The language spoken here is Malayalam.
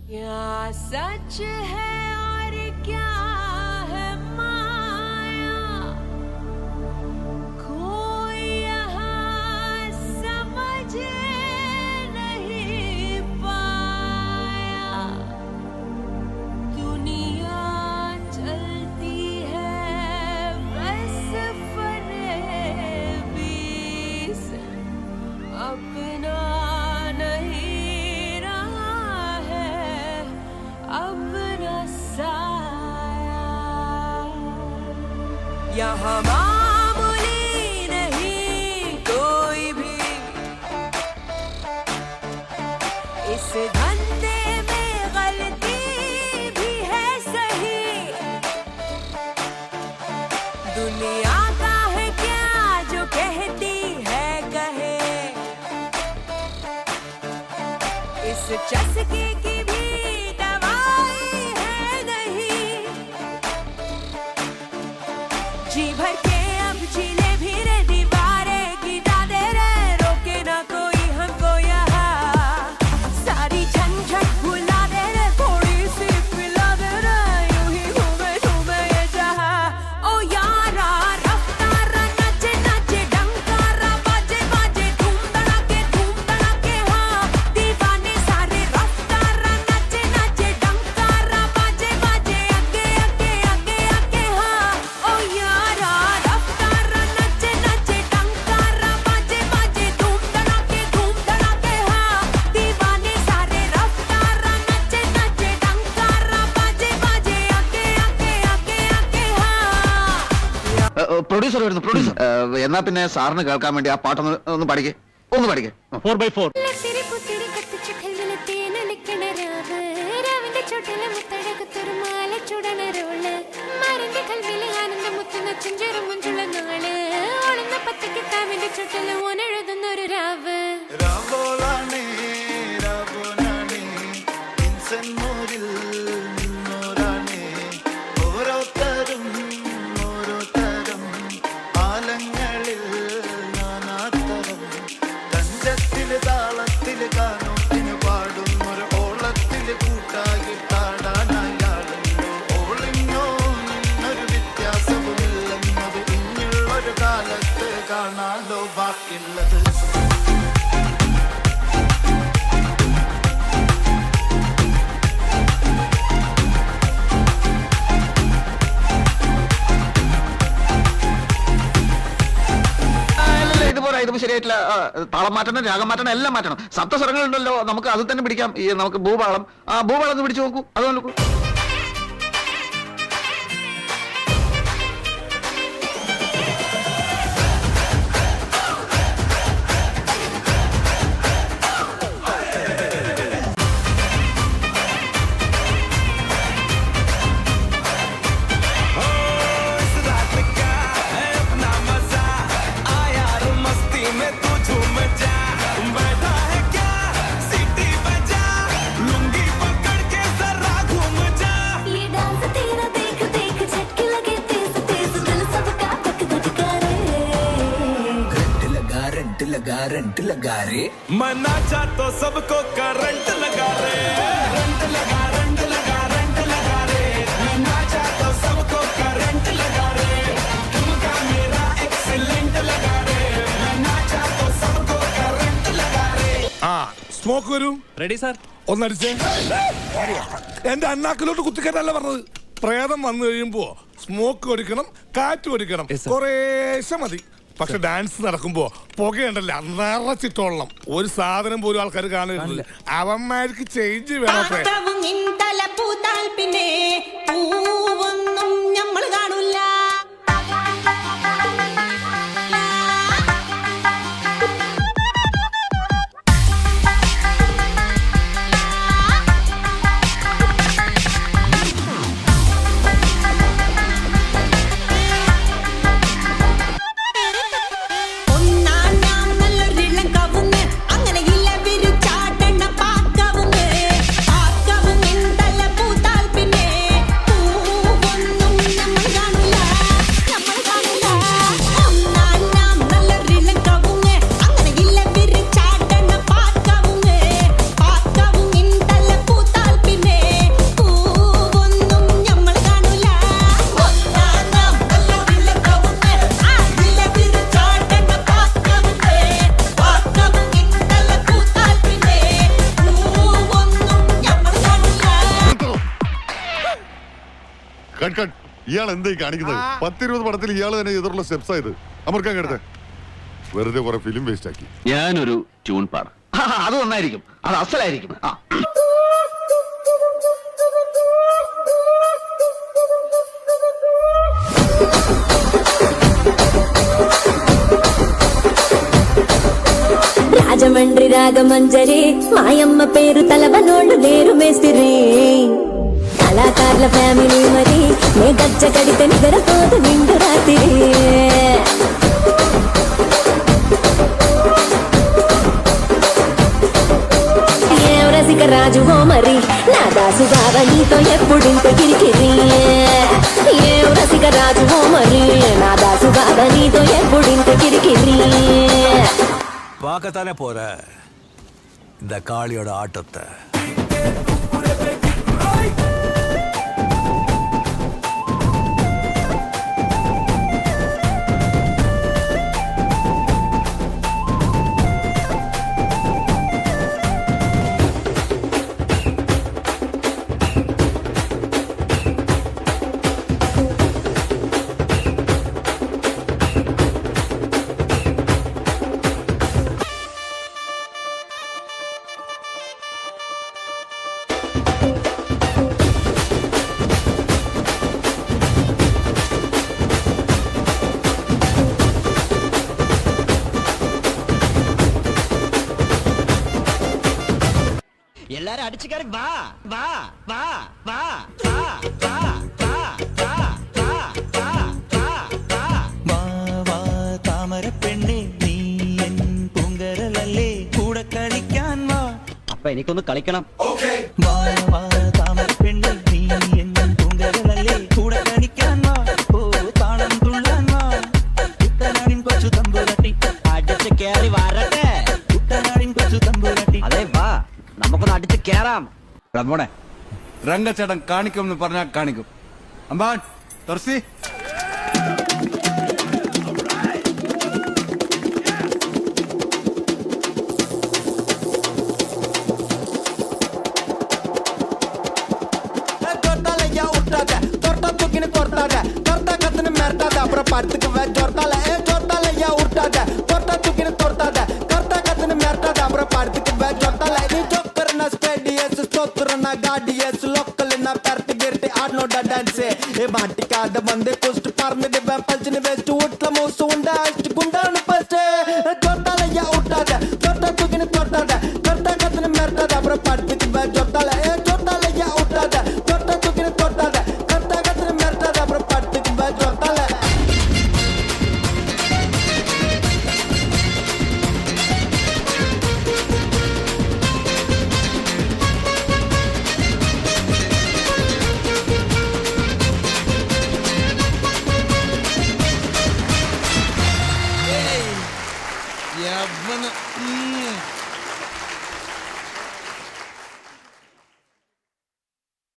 क्या सच है और क्या है माया, कोई यहाँ समझ नहीं पाया। दुनिया चलती है बस फरेबी से, अपना नहीं रहा है अपना साया। यहाँ मामूली नहीं कोई भी इस धंधे में, गलती भी है सही। दुनिया का है क्या जो कहती है कहे, इस चस्के की भी दवाई है नहीं। जी भर के अब झीले भी रे दीवारें गिरा दे रे, रोके ना कोई हमको यहाँ। सारी झंझट भुला दे रे, थोड़ी सी पिला दे रे, यूं ही घूमे घूमे ये जहाँ। ओ यारा रफ्तार नचे नचे, डंकारा बाजे बाजे, धूम धड़ाके हाँ। दीवाने सारे रफ्तार नचे नचे, डंकारा बाजे बाजे, आगे आगे आगे आगे हाँ। ओ यारा रफ्तार नचे नचे, डंकारा बाजे बाजे, धूम धड़ाके हाँ। दीवाने सारे रफ्तार नचे नचे, डंकारा बाजे बाजे, आगे आगे आगे आगे हाँ। പ്രൊഡ്യൂസർ വരുന്നു, പ്രൊഡ്യൂസർ. എന്നാ പിന്നെ സാറിന് കേൾക്കാൻ വേണ്ടി ആ പാട്ടൊന്ന് ഒന്ന് പാടിക്കേ, ഒന്ന് പാടിക്കേ. 4x4. ലത്തിരി പുത്തിരി കത്തിച്ചുട്ടൽ തേന നിക്കണ രാവ്, രാവിന്റെ ചുട്ടില് മുത്തഴകത്തൊരു മാല ചുടണ റോള്, മരന്റെ കൽവില് ആനന്ദ മുത്തുന്ന ചെഞ്ചെറു മുഞ്ചുള്ള നാള്, ഒളിന്ന പത്തക്ക് കാവിന്റെ ചുട്ടില് ഓനെഴുതുന്നൊരു രാവ്. രാവോളാണേ രാവോനാണേ ഇൻസന്നൂരിൽ നിന്നോരാണേ, ഓരോരുത്തരും ഓരോരുത്തരും ആലങ്ങളിൽ നാനാത്തരം. തഞ്ചത്തില് താളത്തില് കാനോത്തിന് പാടും ഒരു ഓളത്തില് കൂട്ടായി പാടാനായാളുണ്ടോ. ഓളിങ്ങോ നിന്നൊരു വ്യത്യാസവുമില്ലെന്നത് ഇനിയുള്ളൊരു കാലത്ത് കാണാലോ ബാക്കിയുള്ളത്. ഇതുപോലെ ഇതിപ്പോ ശരിയായിട്ടില്ല. താളം മാറ്റണം, രാഗം മാറ്റണം, എല്ലാം മാറ്റണം. സപ്തസ്വരങ്ങളുണ്ടല്ലോ, നമുക്ക് അത് തന്നെ പിടിക്കാം. ഈ നമുക്ക് ഭൂപാളം, ആ ഭൂപാളം ഒന്ന് പിടിച്ചു നോക്കൂ, അത് നോക്കൂ. ये डांस तेरा देख देख झटके लगे तेज तेज, दिल सबका धक धक करे। रंट लगा रे, मना चाह तो सबको करंट लगा रे, रंट लगा रे, मना चाह तो सबको करंट लगा रे, तुमका मेरा एक्सीलेंट लगा रे, मना चाह तो सबको करंट लगा रे. ആ സ്മോക്ക് വരും, റെഡി സാർ. ഒന്നടിച്ചേ. എന്റെ അണ്ണാക്കിലോട്ട് കുത്തിക്കറ്റല്ല പറഞ്ഞത്. പ്രേതം വന്നു കഴിയുമ്പോ സ്മോക്ക് ഒടിക്കണം, കാറ്റ് ഒടിക്കണം, Yes, sir. കുറേശ്ശെ മതി. പക്ഷെ ഡാൻസ് നടക്കുമ്പോ പുകയുണ്ടല്ല നിറച്ചിട്ടോളണം. ഒരു സാധനം പോലും ആൾക്കാർ കാണരുത്. അവന്മാർക്ക് ചേഞ്ച് വേണം. പാത്രവും ഇന്തല പൂത്താൽ പിന്നെ പൂവൊന്നും ഞമ്മള് കാണൂല. പൂത്താൽ പിന്നെ കട്ട് കട്ട് ഇയാൾ എന്തായി കാണിക്കുന്നത്? 10-20 പടത്തിൽ ഇയാൾ തന്നെ എതിർള്ള സ്റ്റെപ്സ് ആയത്. അമർക്കാൻ കേടത്തെ വെറുതെ കുറെ ഫിലിം വേസ്റ്റ് ആക്കി. ഞാനൊരു ട്യൂൺ പാടാം. അത് നന്നായിരിക്കും, അത് അസലായിരിക്കും. రాజమండ్రి రాగమంజరి మాయమ్మ పేరు తలవనోళ్ళు లేరు మేస్తిరి కళాకారుల ఫ్యామిలీ మరి నే గజ్జ కడితే నిద్రపోదు నిండు రాత్రి ఏం రసిక రాజువో మరి నా దాసు బావ నీతో ఎప్పుడింత కిరికిరి ఏం రసిక రాజువో మరి నా దాసు బావ నీతో ఎప్పుడింత కిరికిరి பார்க்கத்தானே போற இந்த காளியோட ஆட்டத்தை. எல்லாரும் அடிச்சு காரி வா வா வா வா வா வா வா வா வா வா வா വാ താമര പെണ്ണേ നീ എൻ പൂങ്കരലല്ലേ കൂടെ കളിക്കാൻ വാ. அப்ப എനിക്കൊന്ന് കളിക്കണം. വാ താമര പെണ്ണേ നീ എൻ പൂങ്കരലല്ലേ കൂടെ കളിക്കാൻ വാ. ഓ താളം തുള്ളാൻ വാ. കുട്ടനാടിൻ കൊച്ചു തമ്പുരാട്ടി അടിച്ച് കേറി വരട്ടെ. കുട്ടനാടിൻ കൊച്ചു തമ്പുരാട്ടി. അതെ വാ നമുക്കൊന്ന് അടിച്ച് കേറാം. മോനെ രംഗച്ചേട്ടൻ കാണിക്കുമെന്ന് പറഞ്ഞാൽ കാണിക്കും. അമ്പാൻ തുറസി அப்புறம் படுத்துக்கு ஜொர்த்தால ஜொர்த்தால ஐயா விட்டாத தொட்டா தூக்கின்னு தொட்டாத கர்த்தா கத்துன்னு மிரட்டாத அப்புறம் படுத்துக்கு ஜொர்த்தால நீ ஜோக்கர்னா ஸ்பேடியஸ் ஸ்தோத்திரனா காடியஸ் லோக்கல்னா பரட்டு கிரட்டி ஆடனோட டான்ஸ் ஏ மாட்டிக்காத வந்து குஸ்ட் பறந்துட்டு பல்ச்சின்னு வெஸ்ட் வீட்டுல மூசு உண்டா